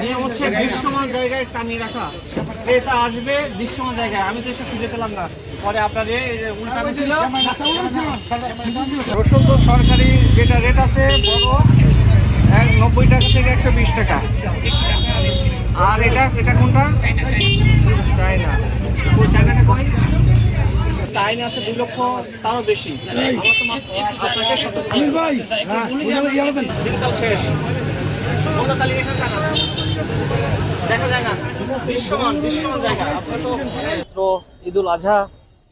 নিয়ম হচ্ছে দৃশ্যমান জায়গায় টানিয়ে রাখা। এটা আসবে দৃশ্যমান জায়গায়, আমি তো এটা খুঁজে পেলাম না, পরে আপনাদের উল্টানো ছিল। রসুন তো সরকারি যেটা রেট আছে বড় 90 টাকা থেকে 120 টাকা। আর এটা এটা কোনটা? চায়না। ওই চায়নাটা কই? চায়না আছে 2 লক্ষ, তারও বেশি। আমার তো মাত্র আপনাকে দিনকাল শেষ। দেখা যায় না, দৃশ্যমান জায়গা। পবিত্র ঈদুল আজহা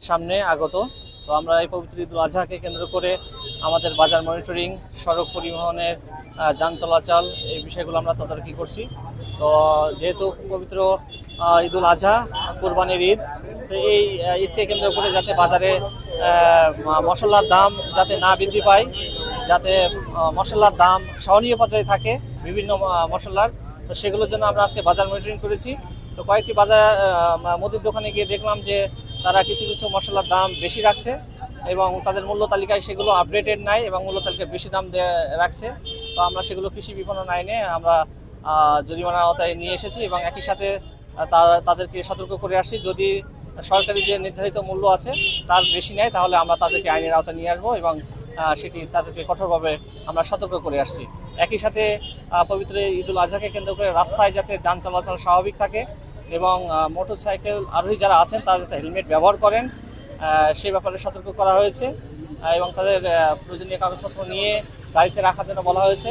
সামনে আগত, তো আমরা এই পবিত্র ঈদুল আজহাকে কেন্দ্র করে আমাদের বাজার মনিটরিং, সড়ক পরিবহনের যান চলাচল, এই বিষয়গুলো আমরা তদারকি করছি। তো যেহেতু পবিত্র ঈদুল আজহা, কোরবানির ঈদ, তো এই ঈদকে কেন্দ্র করে যাতে বাজারে মশলার দাম যাতে না বৃদ্ধি পায়, যাতে মশলার দাম সহনীয় পর্যায়ে থাকে বিভিন্ন মশলার, তো সেগুলোর জন্য আমরা আজকে বাজার মনিটরিং করেছি। তো কয়েকটি বাজার মুদির দোকানে গিয়ে দেখলাম যে তারা কিছু কিছু মশলার দাম বেশি রাখছে এবং তাদের মূল্য তালিকায় সেগুলো আপডেটেড নাই এবং মূল্য তালিকায় বেশি দাম রাখছে। তো আমরা সেগুলো কৃষি বিপণন আইনে আমরা জরিমানার আওতায় নিয়ে এসেছি এবং একই সাথে তাদেরকে সতর্ক করে আসছি, যদি সরকারি যে নির্ধারিত মূল্য আছে তার বেশি নেয় তাহলে আমরা তাদেরকে আইনের আওতায় নিয়ে আসবো এবং সেটি তাদেরকে কঠোরভাবে আমরা সতর্ক করে আসছি। একই সাথে পবিত্র ঈদুল আজহাকে কেন্দ্র করে রাস্তায় যাতে যান চলাচল স্বাভাবিক থাকে এবং মোটরসাইকেল আরোহী যারা আছেন তারা যাতে হেলমেট ব্যবহার করেন সে ব্যাপারে সতর্ক করা হয়েছে এবং তাদের প্রয়োজনীয় কাগজপত্র নিয়ে গাড়িতে রাখার জন্য বলা হয়েছে।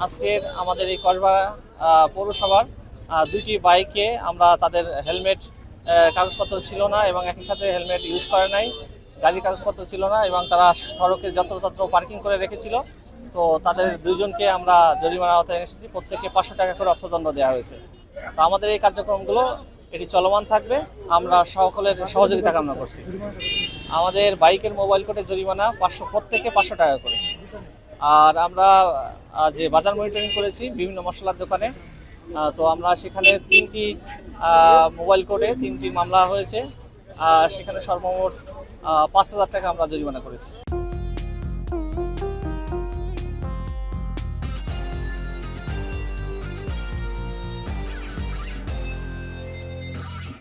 আজকের আমাদের এই কসবা পৌরসভার 2টি বাইকে আমরা তাদের হেলমেট কাগজপত্র ছিল না এবং একই সাথে হেলমেট ইউজ করে নাই, গাড়ির কাগজপত্র ছিল না এবং তারা সড়কে যত্রতত্র পার্কিং করে রেখেছিল। তো তাদের 2 জনকে আমরা জরিমানার আওতায় এসেছি, প্রত্যেককে 500 টাকা করে অর্থদণ্ড দেওয়া হয়েছে। তো আমাদের এই কার্যক্রমগুলো এটি চলমান থাকবে, আমরা সকলের সহযোগিতা কামনা করছি। আমাদের বাইকের মোবাইল কোর্টের জরিমানা প্রত্যেকে 500 টাকা করে। আর আমরা যে বাজার মনিটরিং করেছি বিভিন্ন মশলার দোকানে, তো আমরা সেখানে 3টি মোবাইল কোর্টে 3টি মামলা হয়েছে, সেখানে সর্বমোট 5,000 টাকা আমরা জরিমানা করেছি।